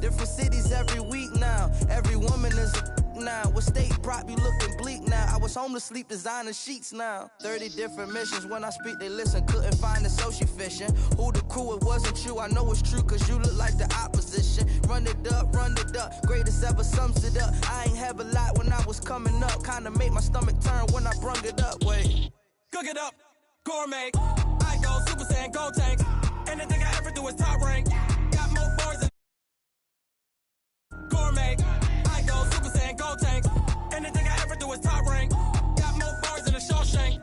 Different cities every week now. Every woman is a now. What state prop you looking bleak now? I was home to sleep designing sheets now. 30 different missions. When I speak they listen. Couldn't find it so she fishing. Who the crew? It wasn't you. I know it's true cause you look like the opposition. Run it up, greatest ever sums it up. I ain't have a lot when I was coming up. Kinda made my stomach turn when I brung it up. Wait, cook it up, gourmet. I go Super Saiyan, Gold Tank. Anything I ever do is top rank. Got more boys than gourmet. I go Super Saiyan, Gold Tank. Anything I ever do is top rank. Got more bars than a Shawshank.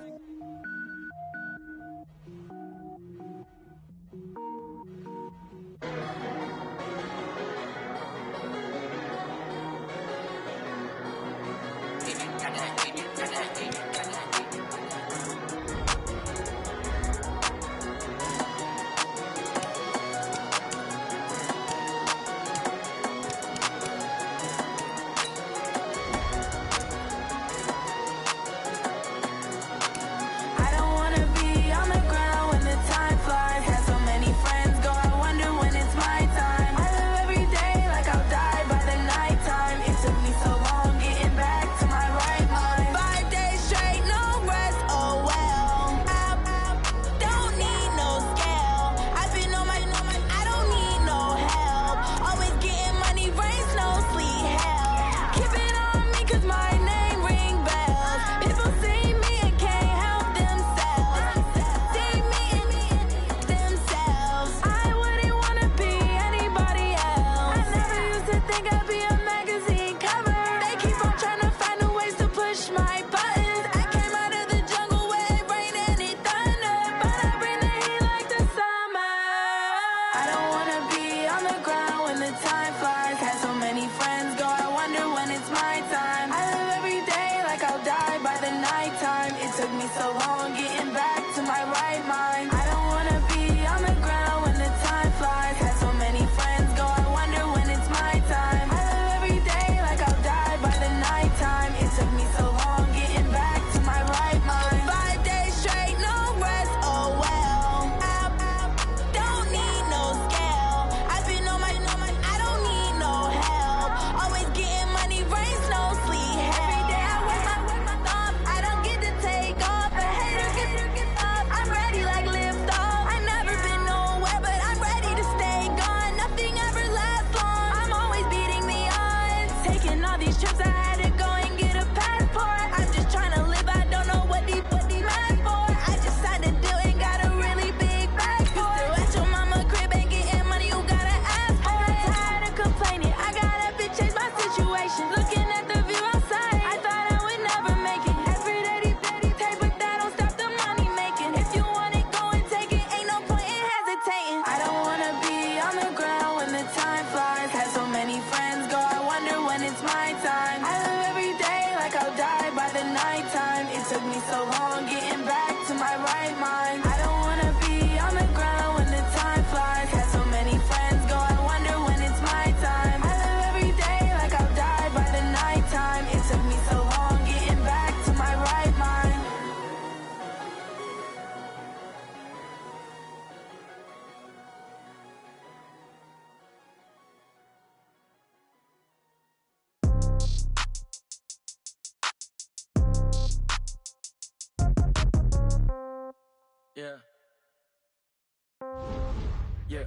Yeah. Yeah.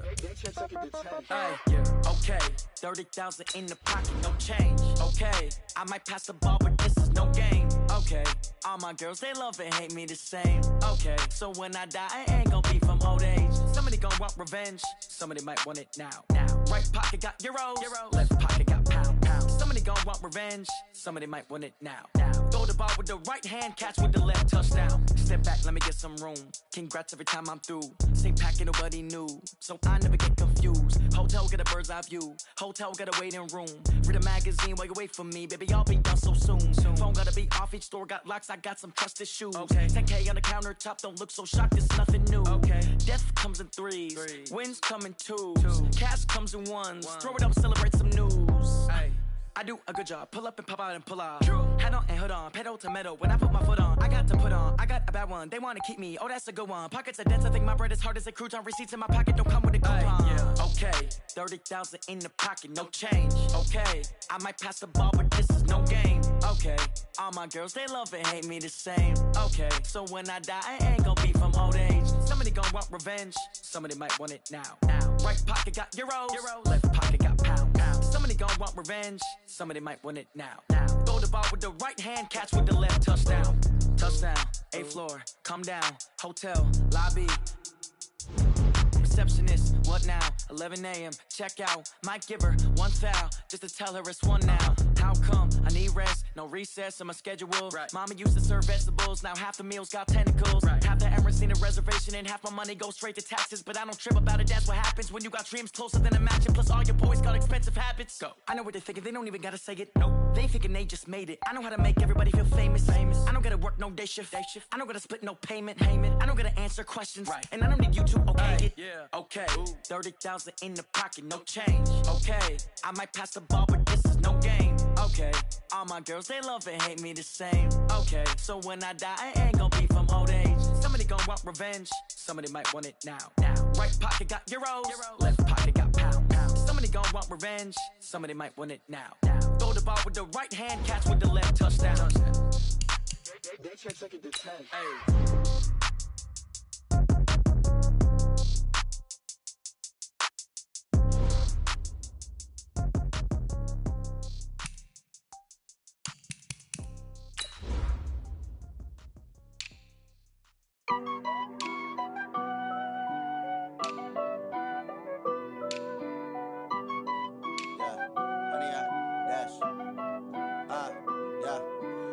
Hey, yeah. Okay, 30,000 in the pocket, no change. Okay, I might pass the ball, but this is no game. Okay, all my girls, they love and hate me the same. Okay, so when I die, I ain't gon' be from old age. Somebody gon' want revenge, somebody might want it now. Right pocket got euros, left pocket got pounds. Somebody gon' want revenge, somebody might want it now. Throw the ball with the right hand, catch with the left, touchdown. Step back, let me get some room. Congrats every time I'm through. Same packet, nobody knew, so I never get confused. Hotel get a bird's eye view, hotel got a waiting room. Read a magazine while you wait for me, baby, I'll be done so soon. Phone gotta be off, each store got locks, I got some trusted shoes. 10K on the countertop, don't look so shocked, it's nothing new. Death comes in threes, wins come in twos, cash comes in ones. Throw it up, celebrate some news. I do a good job, pull up and pop out and pull out. Head on and hood on, pedal to metal. When I put my foot on, I got to put on. I got a bad one, they wanna keep me, oh that's a good one. Pockets are dense, I think my bread is hard as a crouton. Receipts in my pocket don't come with a coupon. Okay, 30,000 in the pocket, no change. Okay, I might pass the ball, but this is no game. Okay, all my girls, they love and hate me the same. Okay, so when I die, I ain't gonna be from old age. Somebody gon' want revenge, somebody might want it now. Right pocket got euros, left pocket got pounds. Somebody gon' want revenge, somebody might want it now. Throw the ball with the right hand, catch with the left, touchdown. Touchdown, 8th floor, come down, hotel, lobby. Receptionist, what now? 11 a.m. Check out. Might give her one foul just to tell her it's one now. How come? I need rest, no recess on my schedule. Right. Mama used to serve vegetables, now half the meals got tentacles. Right. Half the errands need a reservation and half my money goes straight to taxes. But I don't trip about it, that's what happens when you got dreams closer than a match. And plus all your boys got expensive habits. Go. I know what they're thinking, they don't even gotta say it. Nope. They thinking they just made it. I know how to make everybody feel famous. I don't gotta work no day shift. I don't gotta split no payment. I don't gotta answer questions. Right. And I don't need you to okay it. Yeah. Okay, 30,000 in the pocket, no change. Okay, I might pass the ball, but this is no game. Okay, all my girls, they love and hate me the same. Okay, so when I die, I ain't gonna be from old age. Somebody gon' want revenge, somebody might want it now. Right pocket got euros, left pocket got pounds. Somebody gon' want revenge, somebody might want it now. Throw the ball with the right hand, catch with the left, touchdown. They check second to 10. Hey.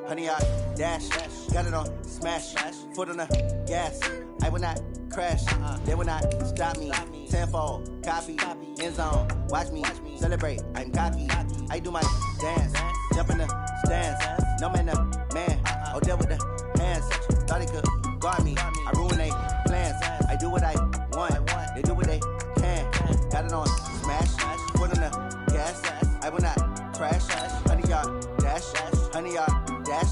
Honey, I dash, got it on smash, foot on the gas. I will not crash, they will not stop me. Tenfold, copy, end zone, watch me celebrate. I'm cocky, I do my dance, jump in the stands. No man, man, oh deal with the hands. Thought he could guard me, I ruin they plans. I do what I want, they do what they can. Got it on smash, foot on the gas. I will not crash, honey, y'all dash, honey, y'all dash,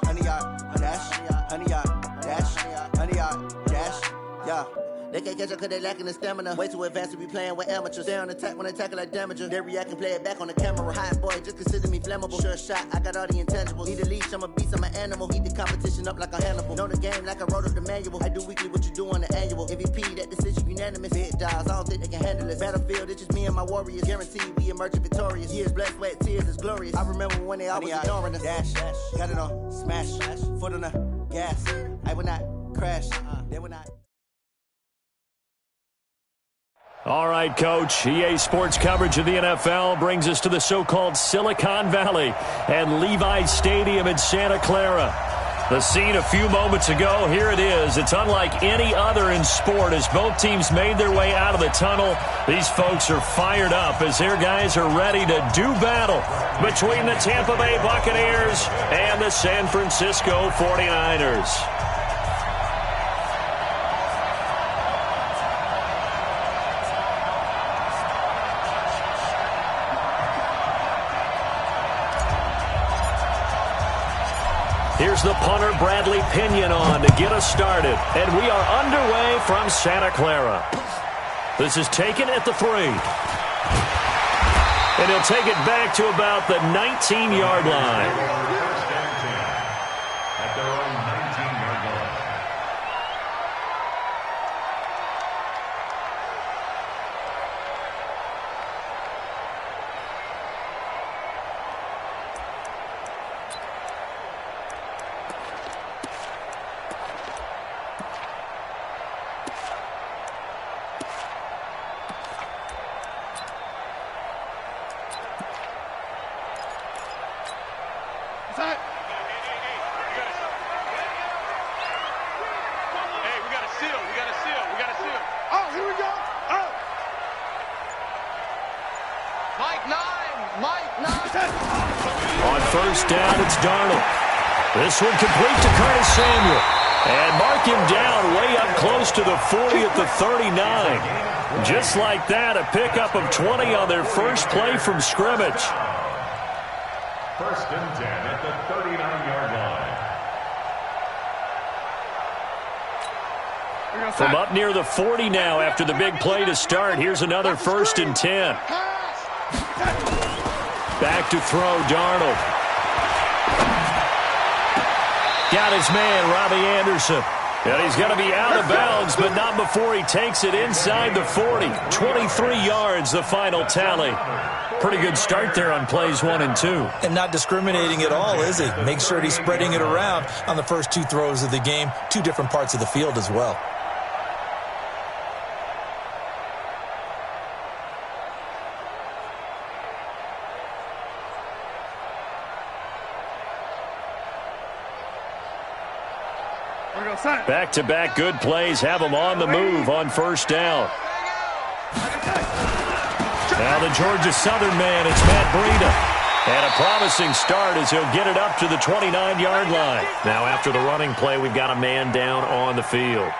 honey, y'all dash, honey, y'all dash, honey, y'all dash, yeah. They can't catch up cause they lacking the stamina. Way too advanced to be playing with amateurs. Stay on attack when they tackle like damager. They react and play it back on the camera. Hot boy, just consider me flammable. Sure shot, I got all the intangibles. Need a leash, I'm a beast, I'm an animal. Heat the competition up like a Hannibal. Know the game like I wrote up the manual. I do weekly what you do on the annual. MVP, that decision unanimous. Big dials, I don't think they can handle it. Battlefield, it's just me and my warriors. Guaranteed we emerging victorious. Years, blood, sweat, tears is glorious. I remember when they always ignoring us. Dash, got it on smash, foot on the gas. I will not crash, they will not. All right, Coach. EA Sports coverage of the NFL brings us to the so-called Silicon Valley and Levi Stadium in Santa Clara. The scene a few moments ago, here it is. It's unlike any other in sport as both teams made their way out of the tunnel. These folks are fired up as their guys are ready to do battle between the Tampa Bay Buccaneers and the San Francisco 49ers. Here's the punter, Bradley Pinion, on to get us started. And we are underway from Santa Clara. This is taken at the 3. And he'll take it back to about the 19-yard line. At their own 19-yard line. This one complete to Curtis Samuel. And mark him down way up close to the 40 at the 39. Just like that, a pickup of 20 on their first play from scrimmage. First and 10 at the 39-yard line. From up near the 40 now after the big play to start. Here's another 1st and 10. Back to throw, Darnold. Got his man, Robbie Anderson. And he's going to be out of bounds, but not before he takes it inside the 40. 23 yards, the final tally. Pretty good start there on plays 1 and 2. And not discriminating at all, is he? Make sure he's spreading it around on the first 2 throws of the game. 2 different parts of the field as well. Back-to-back good plays have them on the move on 1st down. Now the Georgia Southern man, it's Matt Breida. And a promising start as he'll get it up to the 29-yard line. Now after the running play, we've got a man down on the field.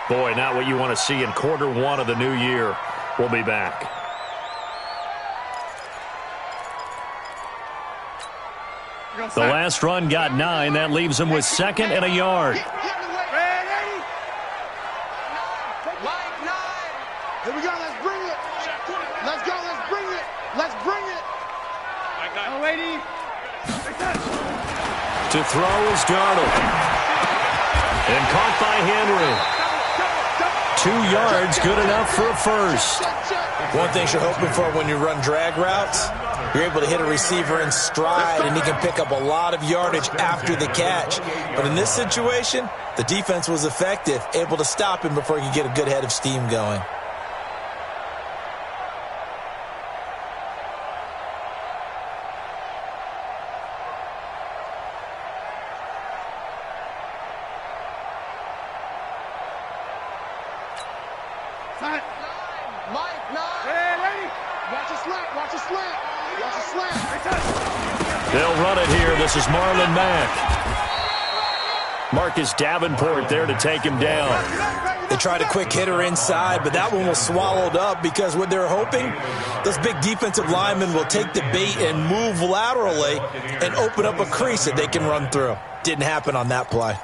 Boy, not what you want to see in quarter 1 of the new year. We'll be back. The last run got 9. That leaves him with 2nd and a yard. Here we go. Let's bring it. Let's go. Let's bring it. Let's bring it. Oh, lady. To throw is Darnold. And caught by Henry. 2 yards, good enough for a first. One thing you're hoping for when you run drag routes, you're able to hit a receiver in stride, and he can pick up a lot of yardage after the catch. But in this situation, the defense was effective, able to stop him before he could get a good head of steam going. They'll run it here. This is Marlon Mack. Marcus Davenport there to take him down. They tried a quick hitter inside, but that one was swallowed up because what they're hoping, those big defensive linemen will take the bait and move laterally and open up a crease that they can run through. Didn't happen on that play.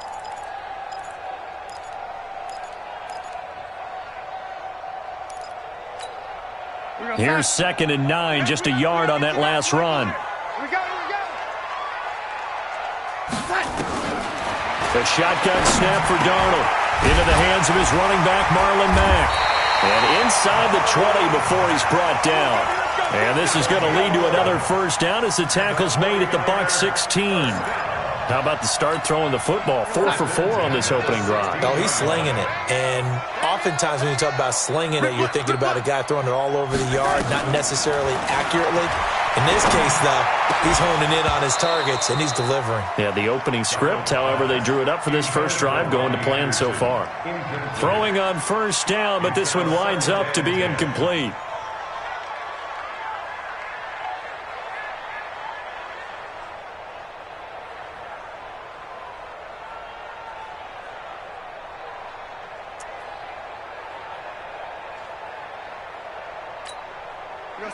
Here's 2nd and 9, just a yard on that last run. A shotgun snap for Darnold. Into the hands of his running back, Marlon Mack. And inside the 20 before he's brought down. And this is going to lead to another first down as the tackle's made at the Bucs 16. How about the start throwing the football? 4 for 4 on this opening drive. Oh, he's slinging it. And oftentimes when you talk about slinging it, you're thinking about a guy throwing it all over the yard, not necessarily accurately. In this case, though, he's honing in on his targets, and he's delivering. Yeah, the opening script, however, they drew it up for this first drive, going to plan so far. Throwing on first down, but this one winds up to be incomplete.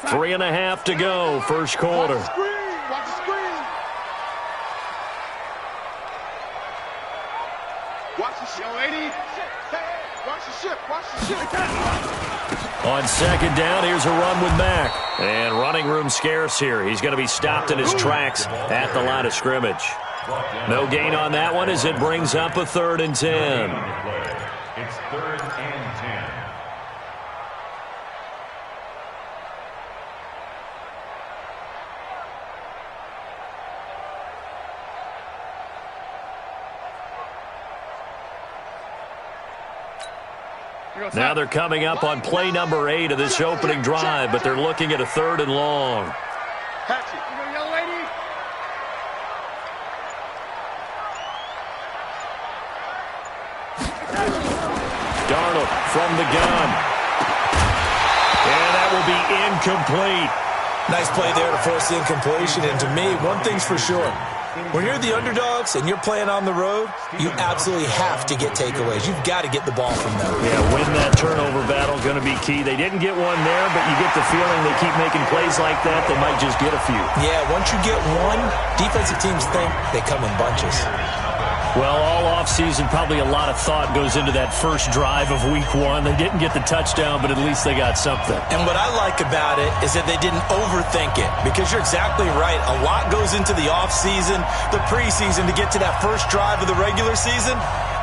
Three and a half to go, first quarter. Watch the screen. Watch the ship, lady. Watch the ship. Watch the ship. On 2nd down, here's a run with Mack. And running room scarce here. He's going to be stopped in his tracks at the line of scrimmage. No gain on that one as it brings up a 3rd and 10. It's 3rd and 10. Now they're coming up on play number 8 of this opening drive, but they're looking at a 3rd and long. Darnold from the gun. And that will be incomplete. Nice play there to force the incompletion. And to me, one thing's for sure. When you're the underdogs and you're playing on the road, you absolutely have to get takeaways. You've got to get the ball from them. Yeah, win that turnover battle, going to be key. They didn't get one there, but you get the feeling they keep making plays like that, they might just get a few. Yeah, once you get one, defensive teams think they come in bunches. Well, all offseason, probably a lot of thought goes into that first drive of Week 1. They didn't get the touchdown, but at least they got something. And what I like about it is that they didn't overthink it, because you're exactly right. A lot goes into the offseason, the preseason, to get to that first drive of the regular season.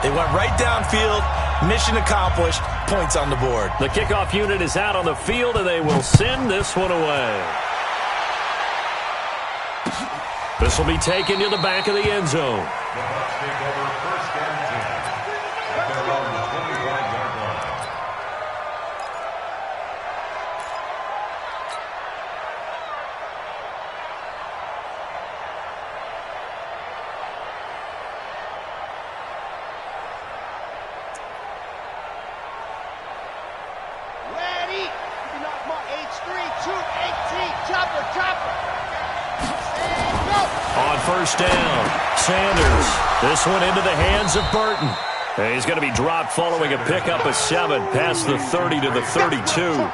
They went right downfield, mission accomplished, points on the board. The kickoff unit is out on the field, and they will send this one away. This will be taken to the back of the end zone. The Bucs take over first and 10 at their own 25-yard line. Ready? You knock my H3, 218, chopper. On first down, Sanders. This one into the hands of Burton. And he's going to be dropped following a pickup of 7 past the 30 to the 32.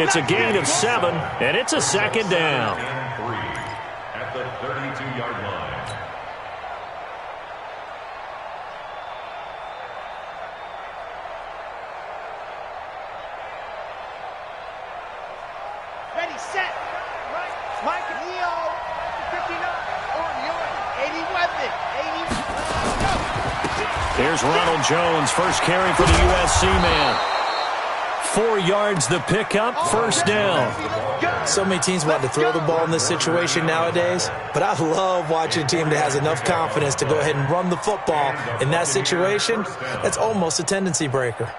It's a gain of 7, and it's a second down. And 3 at the 32-yard line. Ready, set. Mike and Leo, 59, on your 80 weapon, 80. Here's Ronald Jones, first carry for the USC man. 4 yards the pickup, first down. So many teams want to throw the ball in this situation nowadays, but I love watching a team that has enough confidence to go ahead and run the football. In that situation, that's almost a tendency breaker.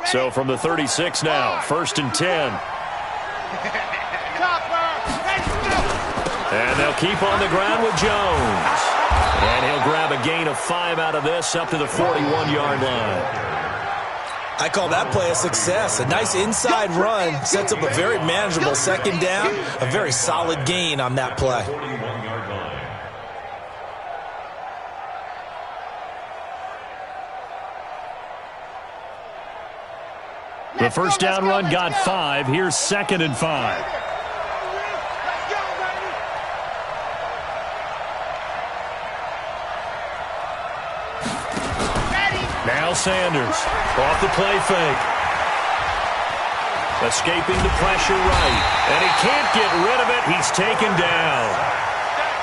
So from the 36 now, first and 10. And they'll keep on the ground with Jones. And he'll grab a gain of 5 out of this up to the 41-yard line. I call that play a success. A nice inside run sets up a very manageable second down. A very solid gain on that play. 41-yard line. The first down run got 5. Here's second and 5. Now Sanders off the play fake. Escaping the pressure right. And he can't get rid of it. He's taken down.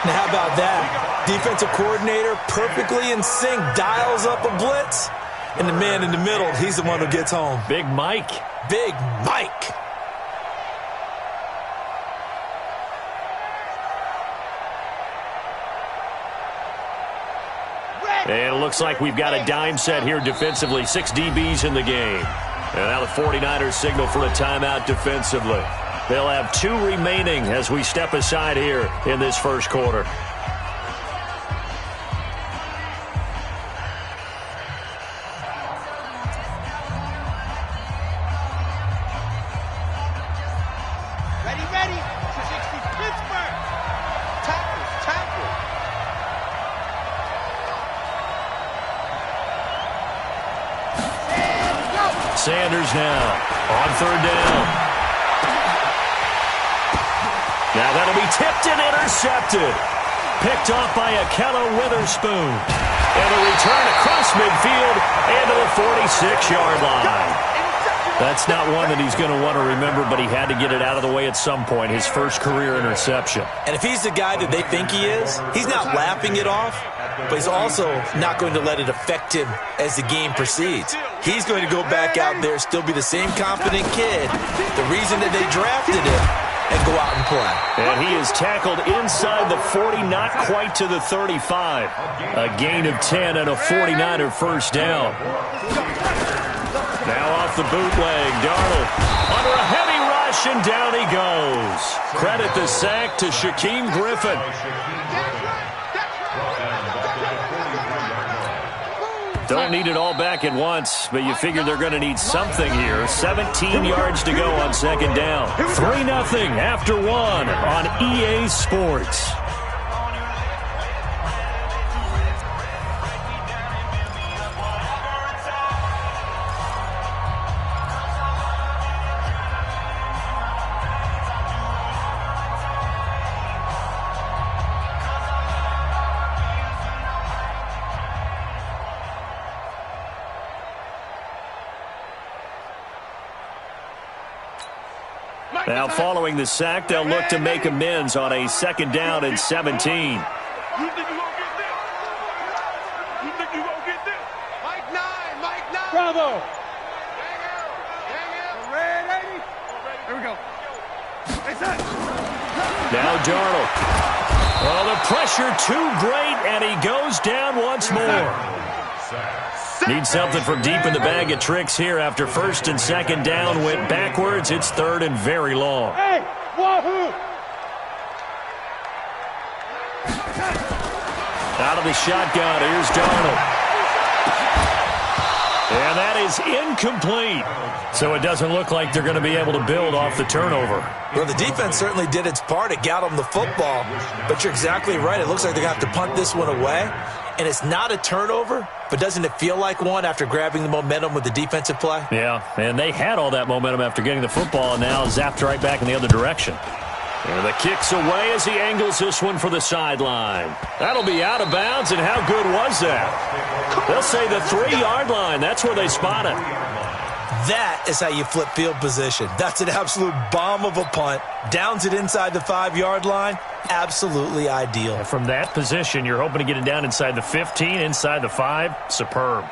Now how about that? Defensive coordinator perfectly in sync, dials up a blitz. And the man in the middle, he's the one who gets home. Big Mike. Big Mike. And it looks like we've got a dime set here defensively. 6 DBs in the game. And now the 49ers signal for a timeout defensively. They'll have 2 remaining as we step aside here in this first quarter. Sanders now on third down. Now that'll be tipped and intercepted. Picked off by Akello Witherspoon. And a return across midfield and to the 46-yard line. That's not one that he's going to want to remember, but he had to get it out of the way at some point. His first career interception. And if he's the guy that they think he is, he's not laughing it off, but he's also not going to let it affect him as the game proceeds. He's going to go back out there, still be the same confident kid, the reason that they drafted him, and go out and play. And he is tackled inside the 40, not quite to the 35. A gain of 10 and a 49er first down. Now off the bootleg, Darnold under a heavy rush, and down he goes. Credit the sack to Shaquem Griffin. Don't need it all back at once, but you figure they're going to need something here. 17 yards to go on second down. 3-0 after 1 on EA Sports. Now following the sack, they'll look to make amends on a 2nd down and 17. You think you gonna get this? Mike 9, Mike 9. Bravo. Ready? Here we go. Now Darnold. Well, the pressure too great, and he goes down once more. Need something from deep in the bag of tricks here after 1st and 2nd down went backwards. It's 3rd and very long. Hey, wahoo! Out of the shotgun, here's Darnold. And that is incomplete. So it doesn't look like they're going to be able to build off the turnover. Well, the defense certainly did its part. It got them the football. But you're exactly right. It looks like they're going to have to punt this one away. And it's not a turnover, but doesn't it feel like one after grabbing the momentum with the defensive play? Yeah, and they had all that momentum after getting the football and now zapped right back in the other direction. And the kick's away as he angles this one for the sideline. That'll be out of bounds, and how good was that? They'll say the 3-yard line. That's where they spot it. That is how you flip field position. That's an absolute bomb of a punt. Downs it inside the 5-yard line. Absolutely ideal. And from that position, you're hoping to get it down inside the 15, inside the 5. Superb.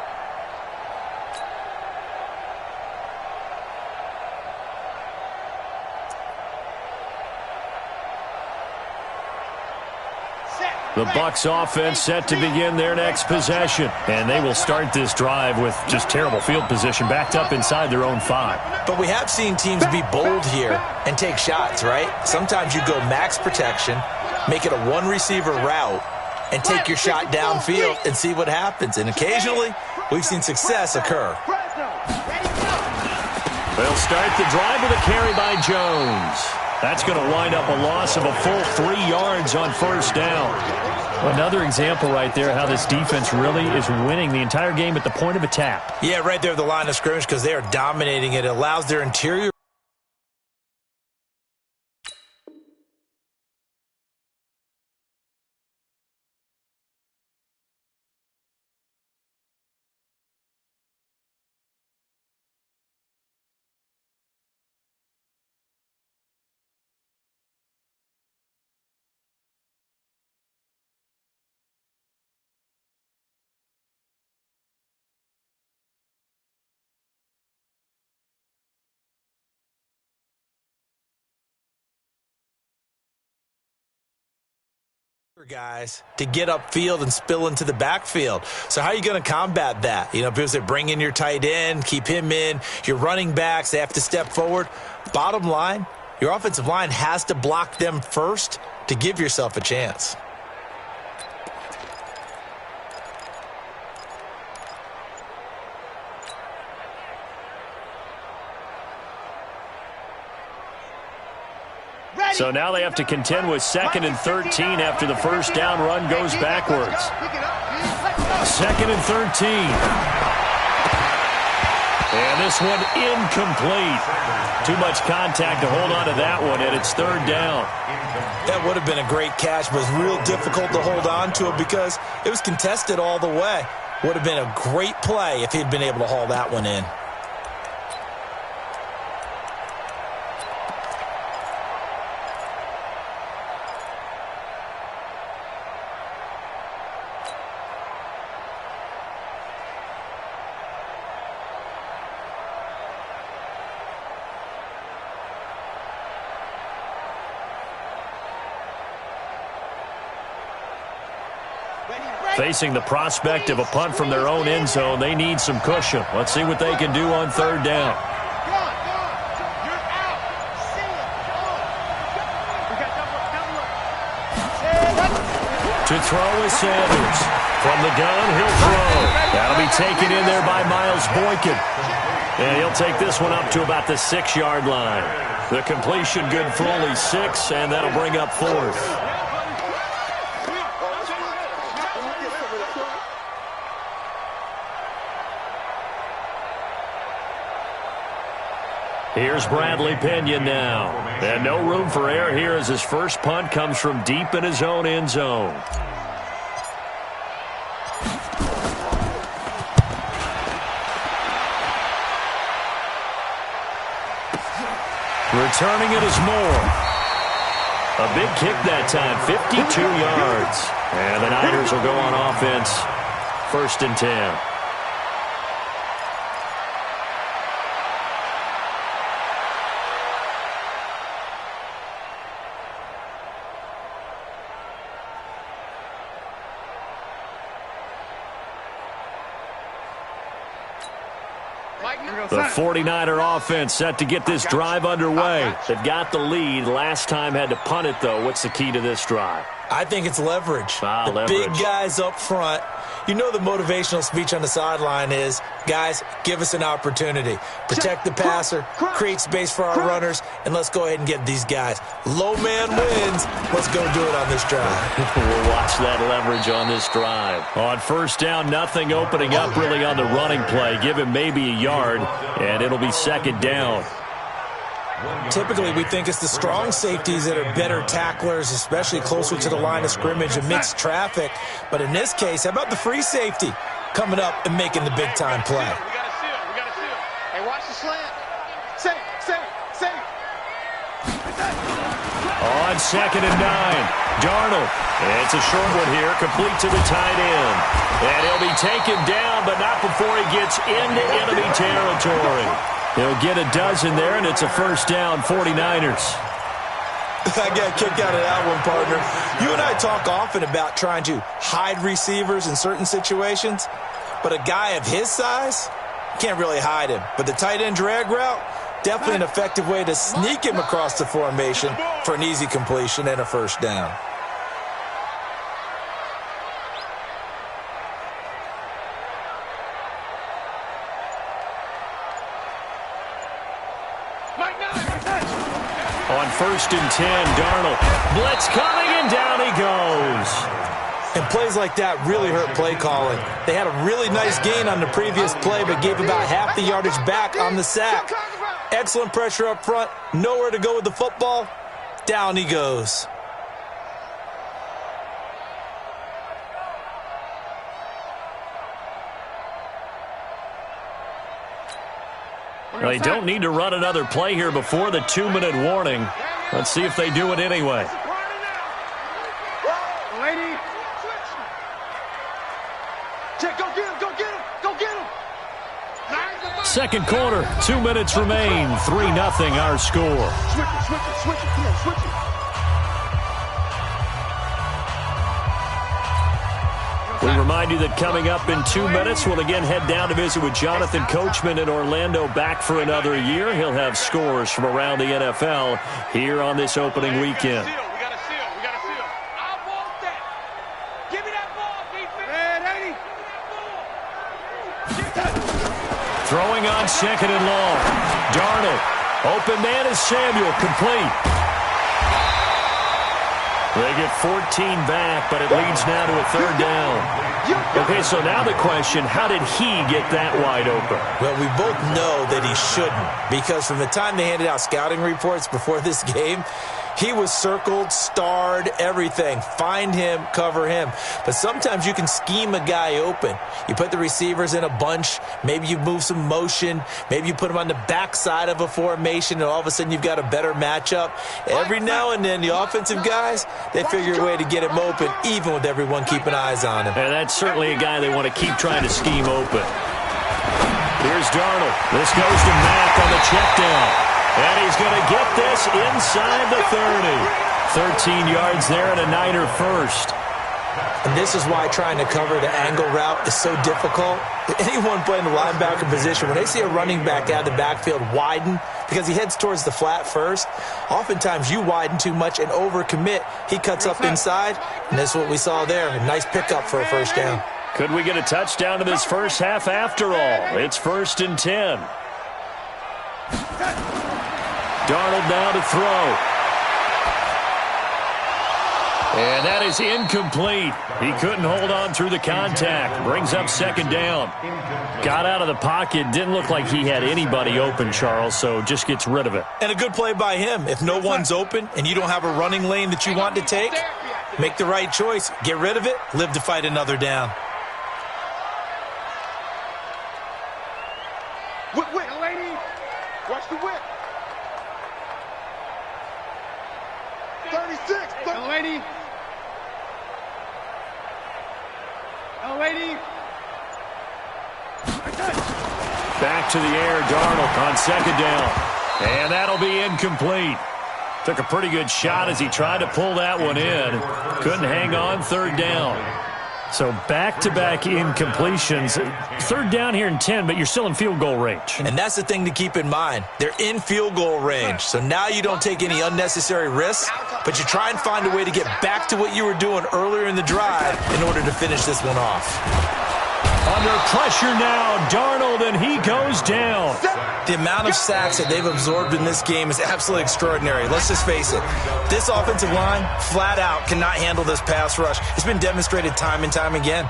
The Bucs offense set to begin their next possession. And they will start this drive with just terrible field position, backed up inside their own 5. But we have seen teams be bold here and take shots, right? Sometimes you go max protection, make it a 1-receiver route, and take your shot downfield and see what happens. And occasionally, we've seen success occur. They'll start the drive with a carry by Jones. That's going to wind up a loss of a full 3 yards on 1st down. Another example right there how this defense really is winning the entire game at the point of attack. Yeah, right there at the line of scrimmage because they are dominating it. It allows their interior. Guys to get upfield and spill into the backfield. So how are you going to combat that? You know, people say bring in your tight end, keep him in. Your running backs, they have to step forward. Bottom line, your offensive line has to block them first to give yourself a chance. So now they have to contend with 2nd and 13 after the 1st down run goes backwards. 2nd and 13. And this one incomplete. Too much contact to hold on to that one, and it's 3rd down. That would have been a great catch, but it was real difficult to hold on to it because it was contested all the way. Would have been a great play if he'd been able to haul that one in. Facing the prospect of a punt from their own end zone, they need some cushion. Let's see what they can do on 3rd down. To throw is Sanders. From the gun, he'll throw. That'll be taken in there by Miles Boykin. And he'll take this one up to about the 6-yard line. The completion good for only 6, and that'll bring up 4th. Here's Bradley Pinion now. And no room for error here as his first punt comes from deep in his own end zone. Returning it is Moore. A big kick that time, 52 yards. And the Niners will go on offense, 1st and 10. The 49er offense set to get this drive underway. They've got the lead. Last time had to punt it, though. What's the key to this drive? I think it's leverage. Leverage. Big guys up front. You know the motivational speech on the sideline is, guys, give us an opportunity. Protect the passer, create space for our runners, and let's go ahead and get these guys. Low man wins. Let's go do it on this drive. We'll watch that leverage on this drive. On 1st down, nothing opening up really on the running play. Give him maybe a yard, and it'll be 2nd down. Typically, we think it's the strong safeties that are better tacklers, especially closer to the line of scrimmage amidst traffic. But in this case, how about the free safety coming up and making the big-time play? We got to seal. We got to seal. Hey, watch the slant. Safe. On 2nd and 9, Darnold. It's a short one here, complete to the tight end. And he'll be taken down, but not before he gets into enemy territory. He'll get a dozen there, and it's a 1st down, 49ers. I got kicked out of that one, partner. You and I talk often about trying to hide receivers in certain situations, but a guy of his size, can't really hide him. But the tight end drag route, definitely an effective way to sneak him across the formation for an easy completion and a 1st down. On 1st and 10, Darnold. Blitz coming, and down he goes. And plays like that really hurt play calling. They had a really nice gain on the previous play, but gave about half the yardage back on the sack. Excellent pressure up front. Nowhere to go with the football. Down he goes. They don't need to run another play here before the 2-minute warning. Let's see if they do it anyway. Second quarter, 2 minutes remain. 3-0 our score. Switch it. Come on, switch it. We remind you that coming up in 2 minutes, we'll again head down to visit with Jonathan Coachman in Orlando, back for another year. He'll have scores from around the NFL here on this opening weekend. We got to seal. I want that. Give me that ball, defense. Throwing on 2nd and long. Darnold. Open man is Samuel. Complete. They get 14 back, but it leads now to a 3rd down. Okay, so now the question, how did he get that wide open? Well, we both know that he shouldn't, because from the time they handed out scouting reports before this game, he was circled, starred, everything. Find him, cover him. But sometimes you can scheme a guy open. You put the receivers in a bunch. Maybe you move some motion. Maybe you put them on the backside of a formation, and all of a sudden you've got a better matchup. Every now and then, the offensive guys, they figure a way to get him open, even with everyone keeping eyes on him. And that's certainly a guy they want to keep trying to scheme open. Here's Darnold. This goes to Mack on the check down. And he's going to get this inside the 30. 13 yards there and a Niner 1st. And this is why trying to cover the angle route is so difficult. Anyone playing the linebacker position, when they see a running back out of the backfield widen, because he heads towards the flat first, oftentimes you widen too much and overcommit. He cuts up inside, and that's what we saw there. A nice pickup for a 1st down. Could we get a touchdown in this first half after all? It's 1st and 10. Darnold now to throw. And that is incomplete. He couldn't hold on through the contact. Brings up 2nd down. Got out of the pocket. Didn't look like he had anybody open, Charles, so just gets rid of it. And a good play by him. If no one's open and you don't have a running lane that you want to take, make the right choice. Get rid of it. Live to fight another down. Whip, lady. Watch the whip. lady. Lady. Back to the air, Darnold on second down. And that'll be incomplete. Took a pretty good shot as he tried to pull that one in. Couldn't hang on third down. So back-to-back incompletions. Third down here in 10, but you're still in field goal range. And that's the thing to keep in mind. They're in field goal range. So now you don't take any unnecessary risks, but you try and find a way to get back to what you were doing earlier in the drive in order to finish this one off. Under pressure now, Darnold, and he goes down. The amount of sacks that they've absorbed in this game is absolutely extraordinary. Let's just face it. This offensive line, flat out, cannot handle this pass rush. It's been demonstrated time and time again.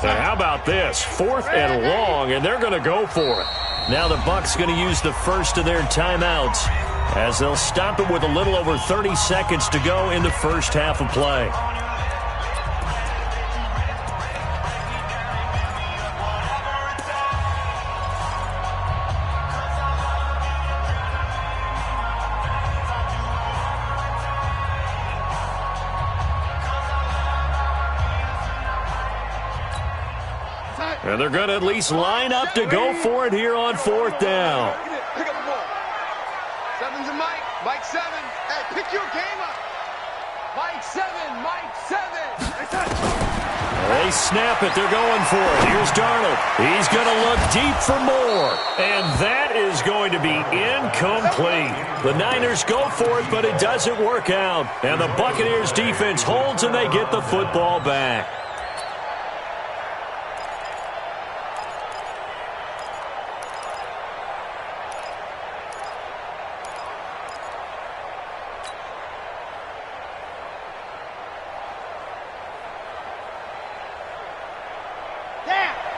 And how about this? 4th and long, and they're going to go for it. Now the Bucs going to use the first of their timeouts as they'll stop it with a little over 30 seconds to go in the first half of play. And they're going to at least line up to go for it here on 4th down. Pick up the ball. 7's a Mike. Mike 7. Hey, pick your game up. Mike 7. Mike 7. They snap it. They're going for it. Here's Darnold. He's going to look deep for more. And that is going to be incomplete. The Niners go for it, but it doesn't work out. And the Buccaneers defense holds, and they get the football back.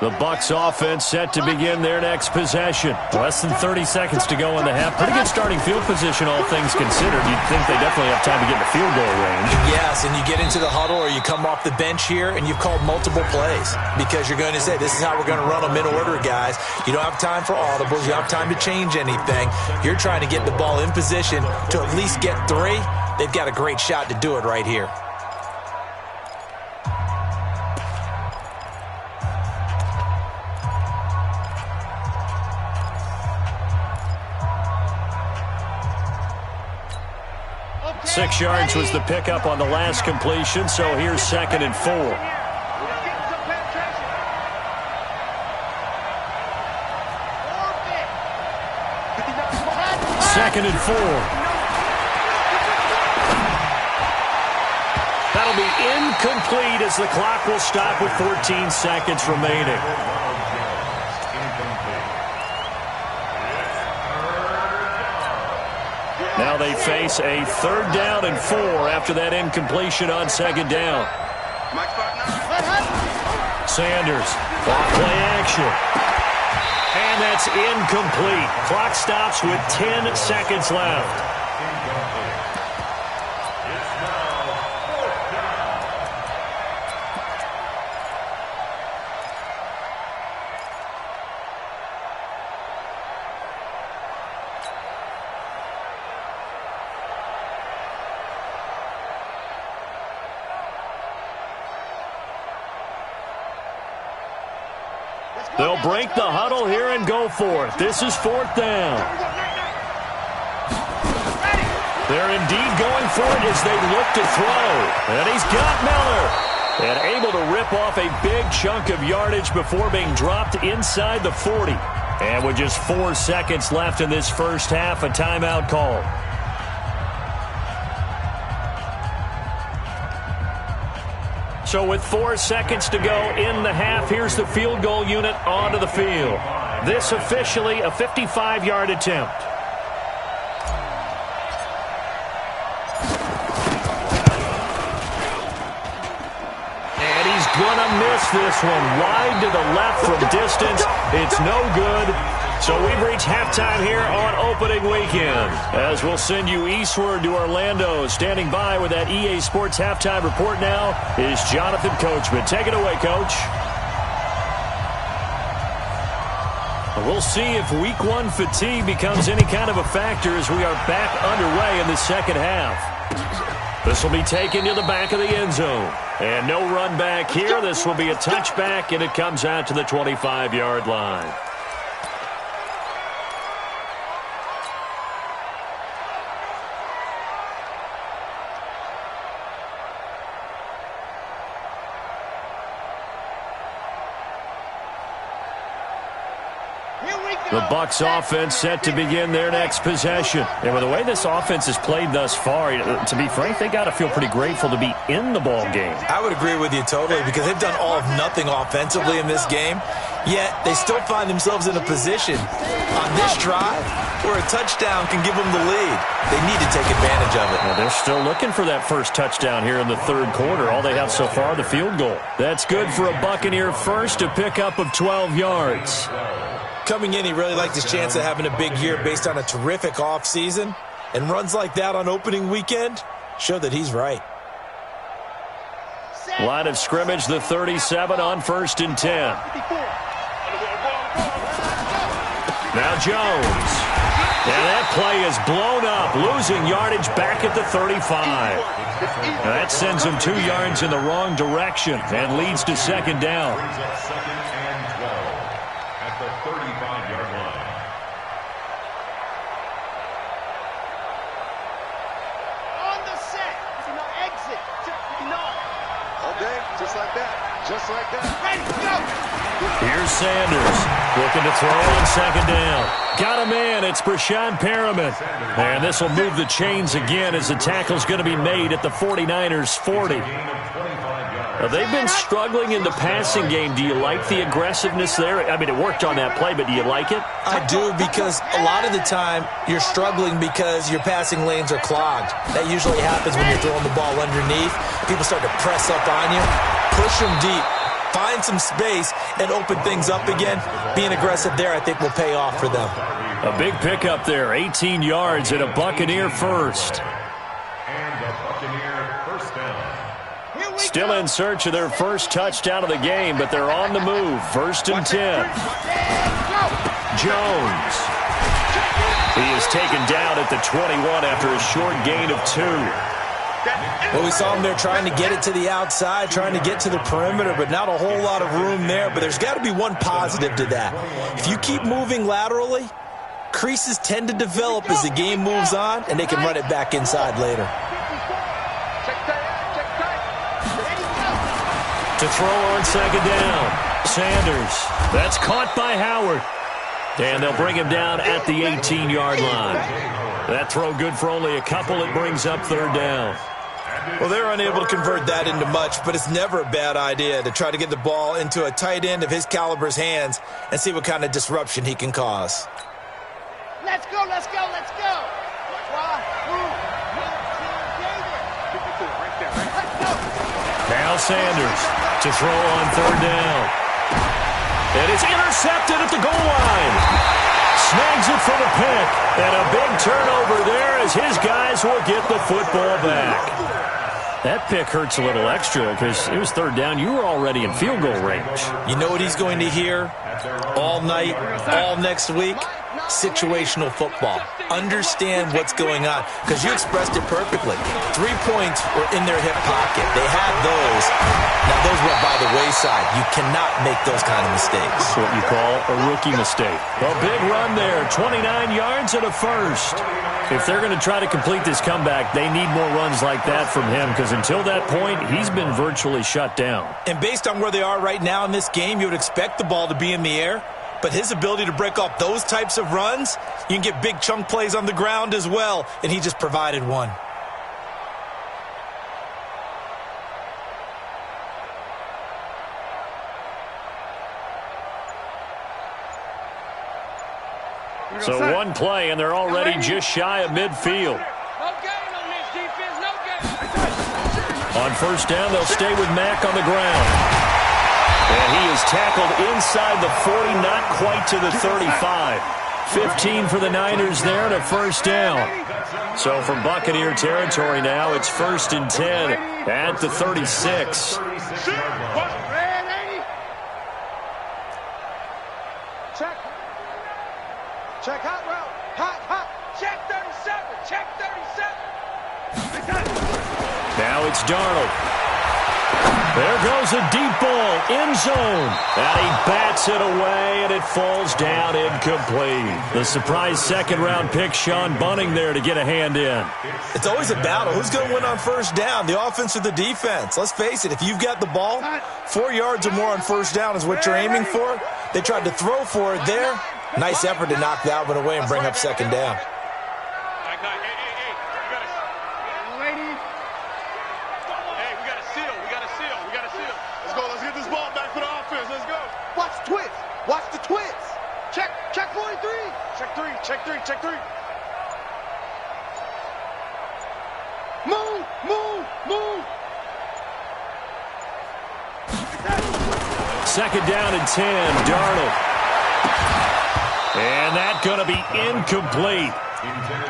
The Bucs offense set to begin their next possession. Less than 30 seconds to go in the half. Pretty good starting field position, all things considered. You'd think they definitely have time to get in the field goal range. Yes, and you get into the huddle or you come off the bench here and you've called multiple plays because you're going to say, this is how we're going to run them in order, guys. You don't have time for audibles. You don't have time to change anything. You're trying to get the ball in position to at least get 3. They've got a great shot to do it right here. Six yards was the pickup on the last completion, so here's 2nd and 4. Second and 4. That'll be incomplete as the clock will stop with 14 seconds remaining. Now they face a 3rd down and 4 after that incompletion on 2nd down. Sanders, clock play action. And that's incomplete. Clock stops with 10 seconds left. They'll break the huddle here and go for it. This is 4th down. They're indeed going for it as they look to throw. And he's got Miller. And able to rip off a big chunk of yardage before being dropped inside the 40. And with just 4 seconds left in this first half, a timeout call. So with 4 seconds to go in the half, here's the field goal unit onto the field. This officially a 55-yard attempt. And he's going to this one wide to the left from distance. It's no good. So we've reached halftime here on opening weekend. As we'll send you eastward to Orlando. Standing by with that EA Sports halftime report now is Jonathan Coachman. Take it away, Coach. We'll see if week one fatigue becomes any kind of a factor as we are back underway in the second half. This will be taken to the back of the end zone. And no run back here. This will be a touchback, and it comes out to the 25-yard line. The Bucs offense set to begin their next possession. And with the way this offense has played thus far, to be frank, they got to feel pretty grateful to be in the ball game. I would agree with you totally because they've done all of nothing offensively in this game, yet they still find themselves in a position on this drive where a touchdown can give them the lead. They need to take advantage of it. Well, they're still looking for that first touchdown here in the third quarter. All they have so far, the field goal. That's good for a Buccaneer first, a pickup of 12 yards. Coming in, he really liked his chance of having a big year based on a terrific offseason. And runs like that on opening weekend show that he's right. Line of scrimmage, the 37 on 1st and 10. Now Jones. And that play is blown up, losing yardage back at the 35. Now that sends him 2 yards in the wrong direction and leads to second down. Just like that. Ready, go! Here's Sanders looking to throw on second down. Got a man. It's Brashad Perriman. And this will move the chains again as the tackle's going to be made at the 49ers 40. Now, they've been struggling in the passing game. Do you like the aggressiveness there? I mean, it worked on that play, but do you like it? I do, because a lot of the time you're struggling because your passing lanes are clogged. That usually happens when you're throwing the ball underneath. People start to press up on you. Push them deep, find some space, and open things up again. Being aggressive there, I think, will pay off for them. A big pickup there, 18 yards and a Buccaneer first. And a Buccaneer first down. Still in search of their first touchdown of the game, but they're on the move. 1st and 10. Jones. He is taken down at the 21 after a short gain of 2. Well, we saw him there trying to get it to the outside, trying to get to the perimeter, but not a whole lot of room there. But there's got to be one positive to that. If you keep moving laterally, creases tend to develop as the game moves on, and they can run it back inside later. To throw on second down, Sanders. That's caught by Howard. And they'll bring him down at the 18-yard line. That throw good for only a couple. It brings up third down. Well, they're unable to convert that into much, but it's never a bad idea to try to get the ball into a tight end of his caliber's hands and see what kind of disruption he can cause. Let's go, let's go, let's go. Now Sanders to throw on third down. And it's intercepted at the goal line. Snags it for the pick. And a big turnover there as his guys will get the football back. That pick hurts a little extra because it was third down. You were already in field goal range. You know what he's going to hear all night, all next week? Situational football. Understand what's going on, because you expressed it perfectly. 3 points were in their hip pocket. They had those. Now, those went by the wayside. You cannot make those kind of mistakes. That's what you call a rookie mistake. A big run there, 29 yards and a first. If they're going to try to complete this comeback, they need more runs like that from him, because until that point, he's been virtually shut down. And based on where they are right now in this game, you would expect the ball to be in the air. But his ability to break off those types of runs, you can get big chunk plays on the ground as well, and he just provided one. So one play, and they're already just shy of midfield. On first down, they'll stay with Mack on the ground. And he is tackled inside the 40, not quite to the 35. 15 for the Niners there and a first down. So from Buccaneer territory now, it's 1st and 10 at the 36. Check. Check hot route. Hot. Check 37. Check 37. Now it's Darnold. There goes a deep ball, end zone. And he bats it away, and it falls down incomplete. The surprise second-round pick, Sean Bunting, there to get a hand in. It's always a battle. Who's going to win on first down, the offense or the defense? Let's face it, if you've got the ball, 4 yards or more on first down is what you're aiming for. They tried to throw for it there. Nice effort to knock that one away and bring up second down. Watch the twist. Check 43. Check three. Move. Second down and 10, Darnold. And that's going to be incomplete.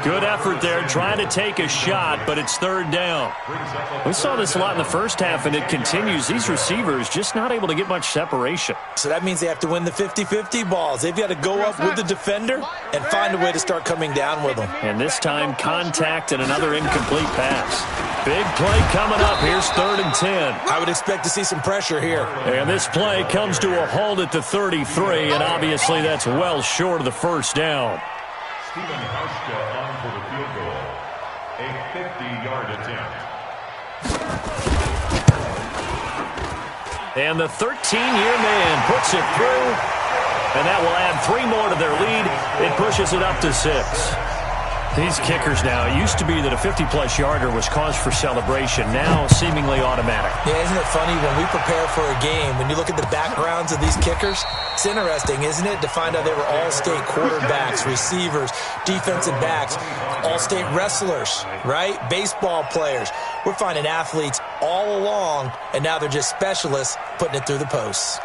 Good effort there, trying to take a shot, but it's third down. We saw this a lot in the first half, and it continues. These receivers just not able to get much separation. So that means they have to win the 50-50 balls. They've got to go up with the defender and find a way to start coming down with them. And this time, contact and another incomplete pass. Big play coming up. Here's 3rd and 10. I would expect to see some pressure here. And this play comes to a halt at the 33, and obviously that's well short of the first down. Stephen Hauschka on for the field goal. A 50-yard attempt. And the 13-year man puts it through, and that will add 3 more to their lead. It pushes it up to 6. These kickers now, it used to be that a 50-plus yarder was cause for celebration, now seemingly automatic. Yeah, isn't it funny when we prepare for a game, when you look at the backgrounds of these kickers, it's interesting, isn't it, to find out they were all-state quarterbacks, receivers, defensive backs, all-state wrestlers, right? Baseball players. We're finding athletes all along, and now they're just specialists putting it through the posts.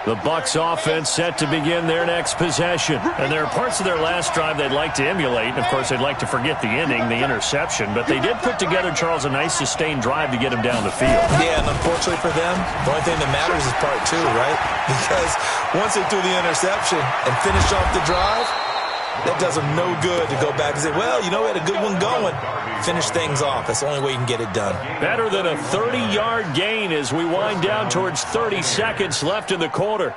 The Bucs offense set to begin their next possession. And there are parts of their last drive they'd like to emulate. And, of course, they'd like to forget the inning, the interception. But they did put together, Charles, a nice sustained drive to get him down the field. Yeah, and unfortunately for them, the only thing that matters is part 2, right? Because once they threw the interception and finished off the drive, that does them no good to go back and say, well, you know, we had a good one going. Finish things off. That's the only way you can get it done. Better than a 30-yard gain as we wind down towards 30 seconds left in the quarter.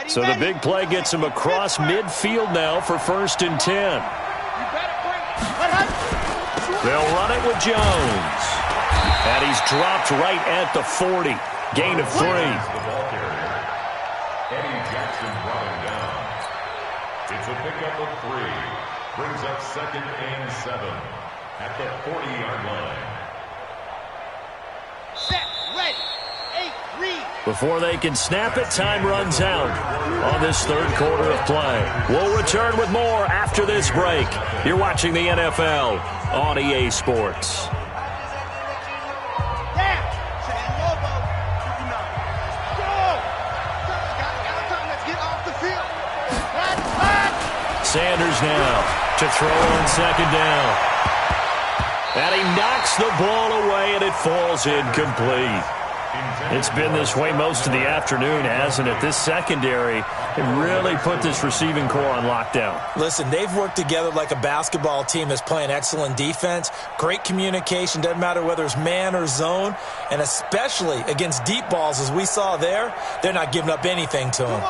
So the big play gets him across midfield now for 1st and 10. They'll run it with Jones. And he's dropped right at the 40. Gain of 3. It's a pickup of 3. Brings up 2nd and 7 at the 40-yard line. Set, ready, 8, read. Before they can snap it, time runs out on this third quarter of play. We'll return with more after this break. You're watching the NFL on EA Sports. Sanders now to throw on 2nd down. And he knocks the ball away, and it falls incomplete. It's been this way most of the afternoon, hasn't it? This secondary really put this receiving core on lockdown. Listen, they've worked together like a basketball team that's playing excellent defense. Great communication, doesn't matter whether it's man or zone. And especially against deep balls, as we saw there, they're not giving up anything to them.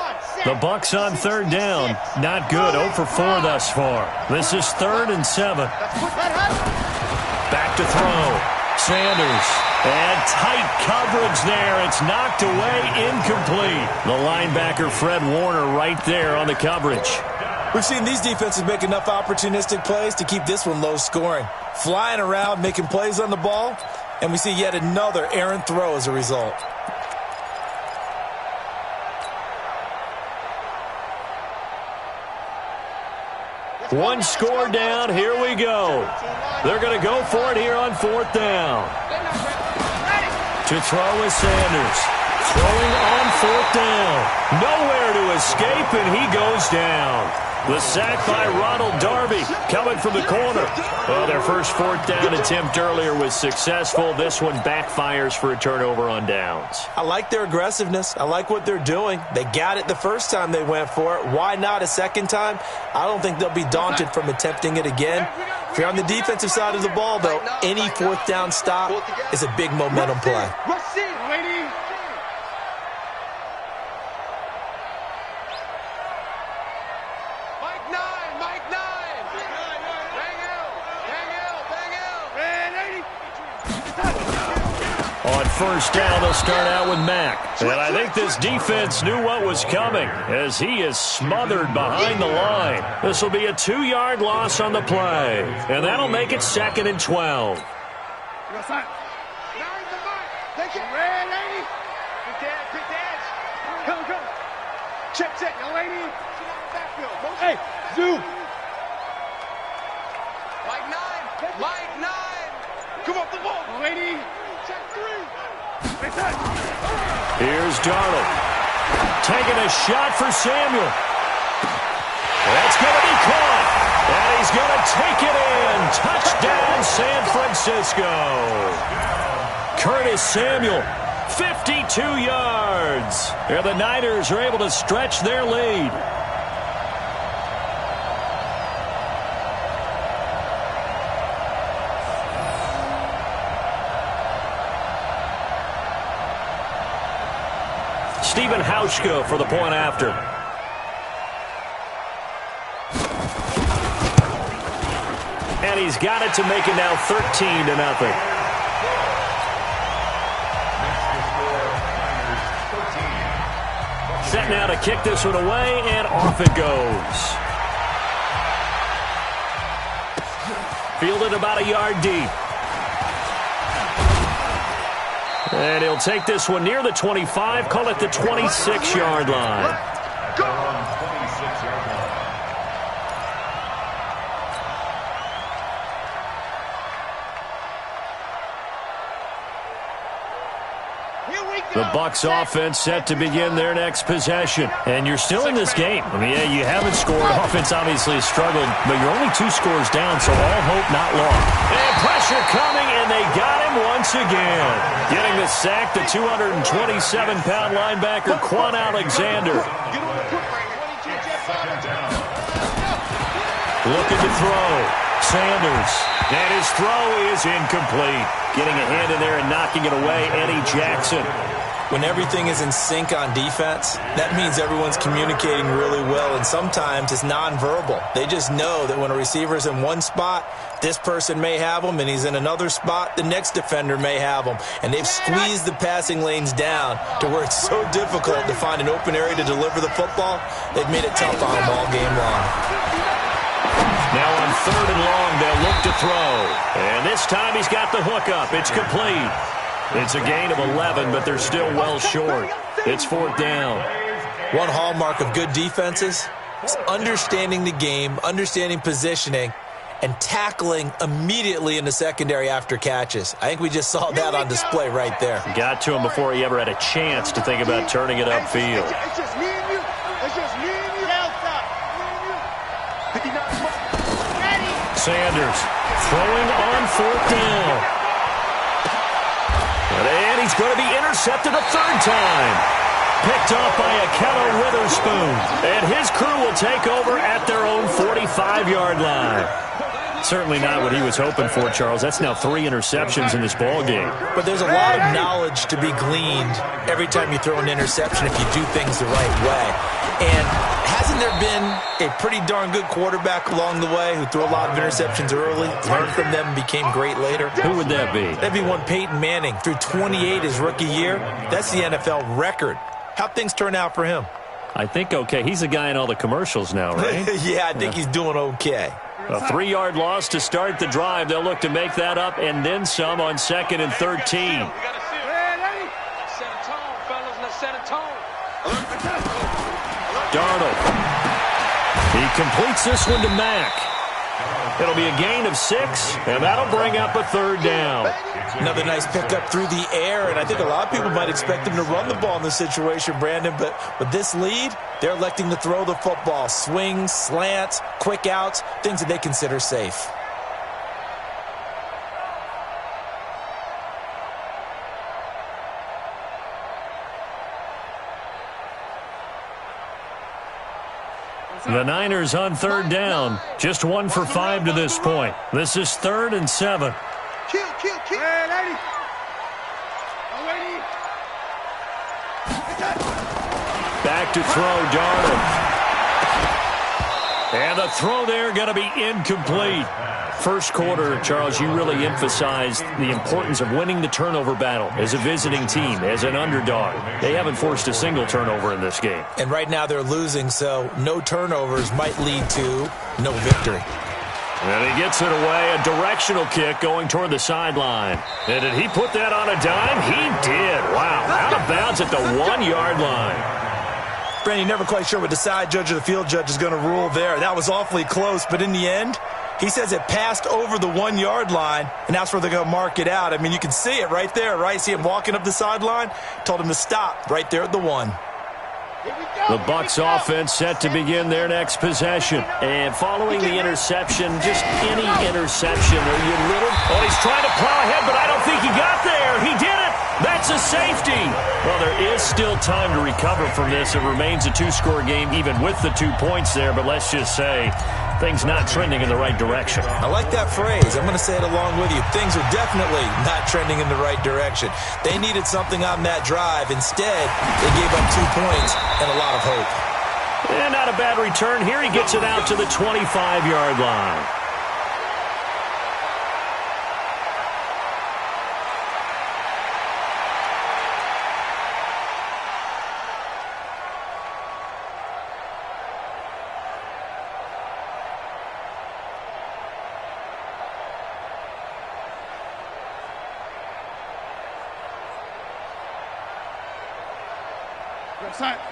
The Bucs on 3rd down. Not good. 0 for 4 thus far. This is 3rd and 7. Back to throw. Sanders. And tight coverage there. It's knocked away, incomplete. The linebacker, Fred Warner, right there on the coverage. We've seen these defenses make enough opportunistic plays to keep this one low scoring. Flying around, making plays on the ball, and we see yet another errant throw as a result. One score down. Here we go. They're going to go for it here on 4th down. To throw is Sanders. Throwing on 4th down. Nowhere to escape, and he goes down. The sack by Ronald Darby coming from the corner. Well, their first 4th down attempt earlier was successful. This one backfires for a turnover on downs. I like their aggressiveness. I like what they're doing. They got it the first time they went for it. Why not a second time? I don't think they'll be daunted from attempting it again. If you're on the defensive side of the ball, though, any 4th down stop is a big momentum play. On 1st down, they'll start out with Mack. And I think this defense knew what was coming as he is smothered behind the line. This will be a 2-yard loss on the play. And that'll make it 2nd and 12. Hey, zoom. Mike 9. Come off the ball, lady. Check 3. Here's Darnold. Taking a shot for Samuel. That's going to be caught. And he's going to take it in. Touchdown, San Francisco. Curtis Samuel, 52 yards. And the Niners are able to stretch their lead. Stephen Hauschka for the point after. And he's got it to make it now 13-0. Set now to kick this one away, and off it goes. Fielded about a yard deep. And he'll take this one near the 25, call it the 26-yard line. The Bucs offense set to begin their next possession. And you're still in this game. I mean, yeah, you haven't scored. Offense obviously has struggled, but you're only 2 scores down, so all hope not lost. And pressure coming, and they got him once again. Getting the sack, the 227-pound linebacker, Quan Alexander. Looking to throw. Sanders. And his throw is incomplete. Getting a hand in there and knocking it away, Eddie Jackson. When everything is in sync on defense, that means everyone's communicating really well, and sometimes it's nonverbal. They just know that when a receiver's in one spot, this person may have him, and he's in another spot, the next defender may have him. And they've squeezed the passing lanes down to where it's so difficult to find an open area to deliver the football. They've made it tough on them all game long. Now on 3rd and long, they'll look to throw. And this time he's got the hook up. It's complete. It's a gain of 11, but they're still well short. It's 4th down. One hallmark of good defenses is understanding the game, understanding positioning, and tackling immediately in the secondary after catches. I think we just saw that on display right there. Got to him before he ever had a chance to think about turning it upfield. It's just me and you. It's just me and you. Sanders throwing on 4th down. And he's going to be intercepted a 3rd time. Picked off by Akello Witherspoon. And his crew will take over at their own 45-yard line. Certainly not what he was hoping for, Charles. That's now 3 interceptions in this ball game. But there's a lot of knowledge to be gleaned every time you throw an interception if you do things the right way. And hasn't there been a pretty darn good quarterback along the way who threw a lot of interceptions early, learned from them, and became great later? Who would that be? That'd be one Peyton Manning. Threw 28 his rookie year. That's the NFL record. How'd things turn out for him? I think okay. He's the guy in all the commercials now, right? Yeah, I think he's doing okay. A 3-yard loss to start the drive. They'll look to make that up and then some on 2nd and 13. Set a tone, fellas. Let's set a tone. Darnold He completes this one to Mack. It'll be a gain of 6, and that'll bring up a 3rd down. Another nice pickup through the air, and I think a lot of people might expect him to run the ball in this situation, Brandon, but with this lead, they're electing to throw the football. Swings, slants, quick outs, things that they consider safe. The Niners on 3rd down. Just 1 for 5 to this point. This is 3rd and 7. Kill. Hey, lady. Back to throw, Darnold. And the throw there going to be incomplete. First quarter, Charles, you really emphasized the importance of winning the turnover battle as a visiting team, as an underdog. They haven't forced a single turnover in this game. And right now they're losing, so no turnovers might lead to no victory. And he gets it away, a directional kick going toward the sideline. And did he put that on a dime? He did. Wow, out of bounds at the 1-yard line. Brandon, you're never quite sure what the side judge or the field judge is going to rule there. That was awfully close, but in the end, he says it passed over the 1-yard line, and that's where they're going to mark it out. I mean, you can see it right there, right? See him walking up the sideline? Told him to stop right there at the 1. The Bucs offense set to begin their next possession. And following the interception, just any interception, are you little? Oh, he's trying to plow ahead, but I don't think he got there. He did it. That's a safety. Well, there is still time to recover from this. It remains a 2-score game, even with the 2 points there. But let's just say things not trending in the right direction. I like that phrase. I'm going to say it along with you. Things are definitely not trending in the right direction. They needed something on that drive. Instead, they gave up 2 points and a lot of hope. And not a bad return here. He gets it out to the 25-yard line.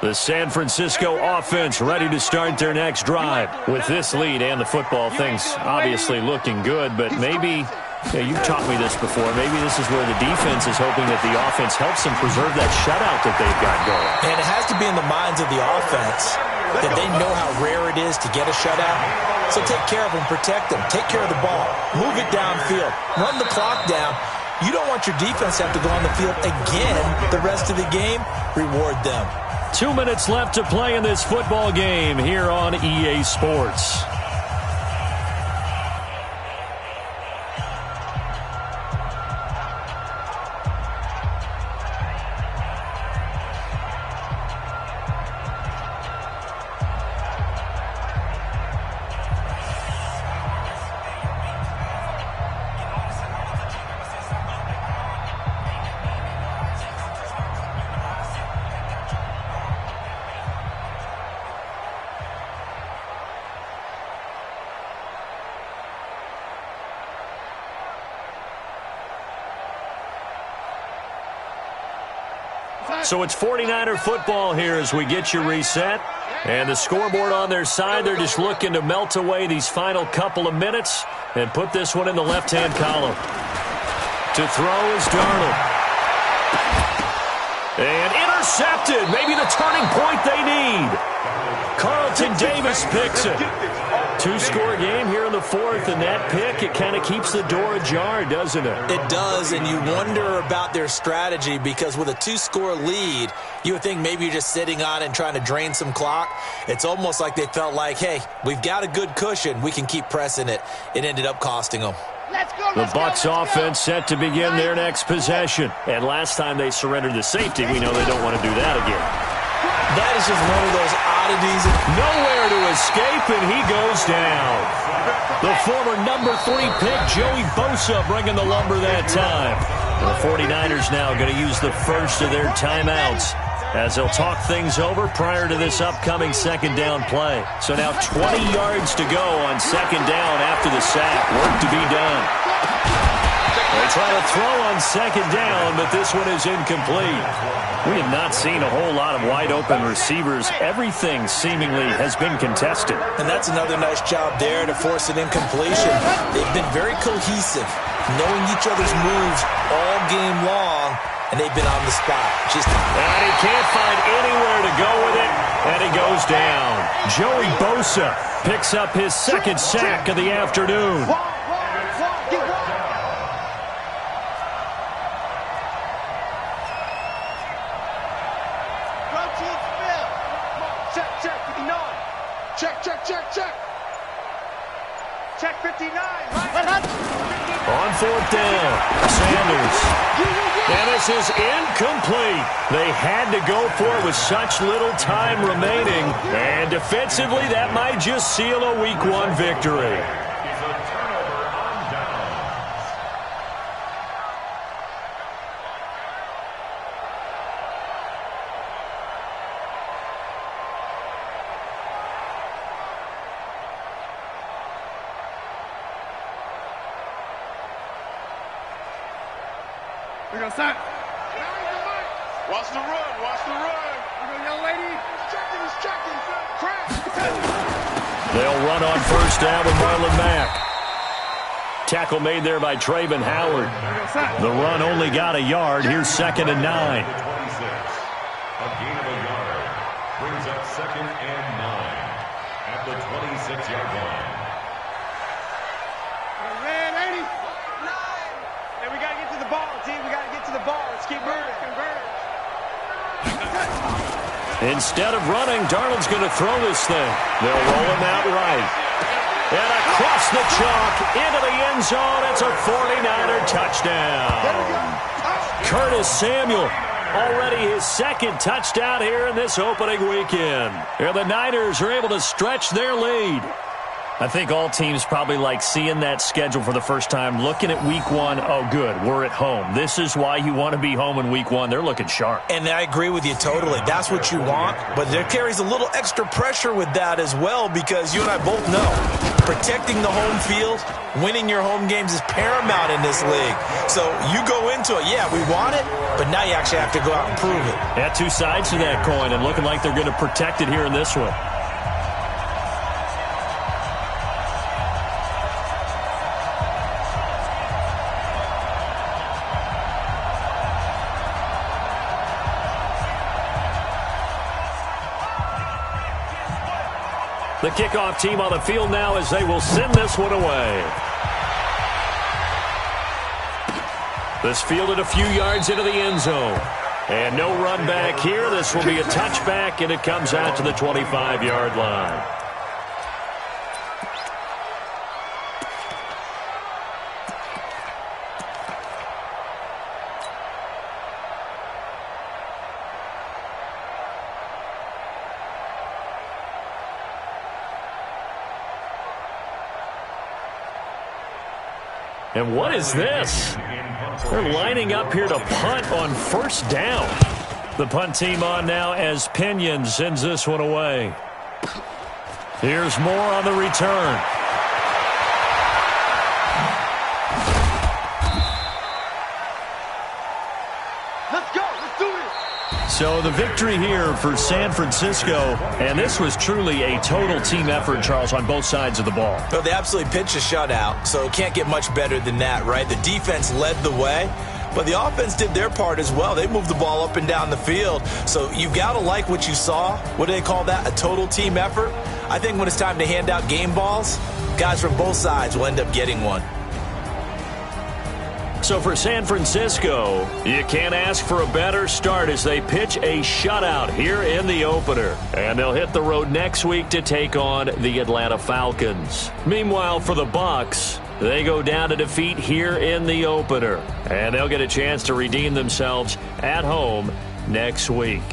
The San Francisco offense ready to start their next drive. With this lead and the football, things obviously looking good, but maybe, you've taught me this before, maybe this is where the defense is hoping that the offense helps them preserve that shutout that they've got going. And it has to be in the minds of the offense that they know how rare it is to get a shutout. So take care of them, protect them, take care of the ball, move it downfield, run the clock down. You don't want your defense to have to go on the field again the rest of the game. Reward them. 2 minutes left to play in this football game here on EA Sports. So it's 49er football here as we get you reset. And the scoreboard on their side, they're just looking to melt away these final couple of minutes and put this one in the left-hand column. To throw is Darnold. And intercepted. Maybe the turning point they need. Carlton Davis picks it. 2-score game here in the 4th, and that pick, it kind of keeps the door ajar, doesn't it? It does, and you wonder about their strategy because with a 2-score lead, you would think maybe you're just sitting on it and trying to drain some clock. It's almost like they felt like, hey, we've got a good cushion. We can keep pressing it. It ended up costing them. The Bucs offense set to begin their next possession. And last time they surrendered the safety, we know they don't want to do that again. That is just one of those oddities. Nowhere to escape, and he goes down. The former number 3 pick, Joey Bosa, bringing the lumber that time. The 49ers now going to use the first of their timeouts as they'll talk things over prior to this upcoming second down play. So now 20 yards to go on second down after the sack. Work to be done. They try to throw on second down, but this one is incomplete. We have not seen a whole lot of wide-open receivers. Everything seemingly has been contested. And that's another nice job there to force an incompletion. They've been very cohesive, knowing each other's moves all game long, and they've been on the spot. And he can't find anywhere to go with it, and he goes down. Joey Bosa picks up his second sack of the afternoon. Check 59. On fourth down, Sanders. And this is incomplete. They had to go for it with such little time remaining. And defensively, that might just seal a Week 1 victory. We go, son. Watch the run. Watch the run. We go, young lady. He's checking. They'll run on first down with Marlon Mack. Tackle made there by Trayvon Howard. The run only got a yard. Here's 2nd and 9. A gain of a yard brings up 2nd and 9 at the 26-yard line. Let's keep moving. Instead of running, Darnold's going to throw this thing. They'll roll him out right. And across the chalk into the end zone. It's a 49er touchdown. Curtis Samuel, already his second touchdown here in this opening weekend. And the Niners are able to stretch their lead. I think all teams probably like seeing that schedule for the first time, looking at Week 1, oh, good, we're at home. This is why you want to be home in Week 1. They're looking sharp. And I agree with you totally. That's what you want, but there carries a little extra pressure with that as well because you and I both know protecting the home field, winning your home games is paramount in this league. So you go into it, yeah, we want it, but now you actually have to go out and prove it. Yeah, two sides to that coin, and looking like they're going to protect it here in this one. The kickoff team on the field now as they will send this one away. This fielded a few yards into the end zone. And no run back here. This will be a touchback, and it comes out to the 25-yard line. And what is this? They're lining up here to punt on first down. The punt team on now as Pinion sends this one away. Here's more on the return. Let's go. Let's do it. So the victory here for San Francisco, and this was truly a total team effort, Charles, on both sides of the ball. Well, they absolutely pitched a shutout, so it can't get much better than that, right? The defense led the way, but the offense did their part as well. They moved the ball up and down the field, so you've got to like what you saw. What do they call that? A total team effort? I think when it's time to hand out game balls, guys from both sides will end up getting one. So for San Francisco, you can't ask for a better start as they pitch a shutout here in the opener. And they'll hit the road next week to take on the Atlanta Falcons. Meanwhile, for the Bucs, they go down to defeat here in the opener. And they'll get a chance to redeem themselves at home next week.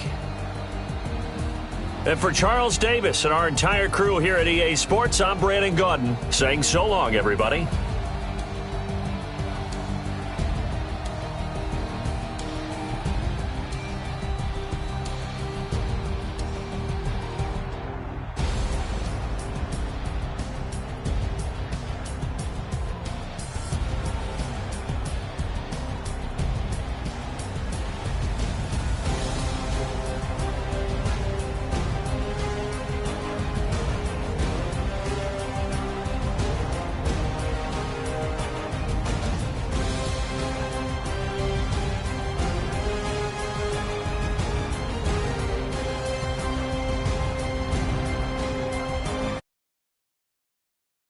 And for Charles Davis and our entire crew here at EA Sports, I'm Brandon Gaudin saying so long, everybody.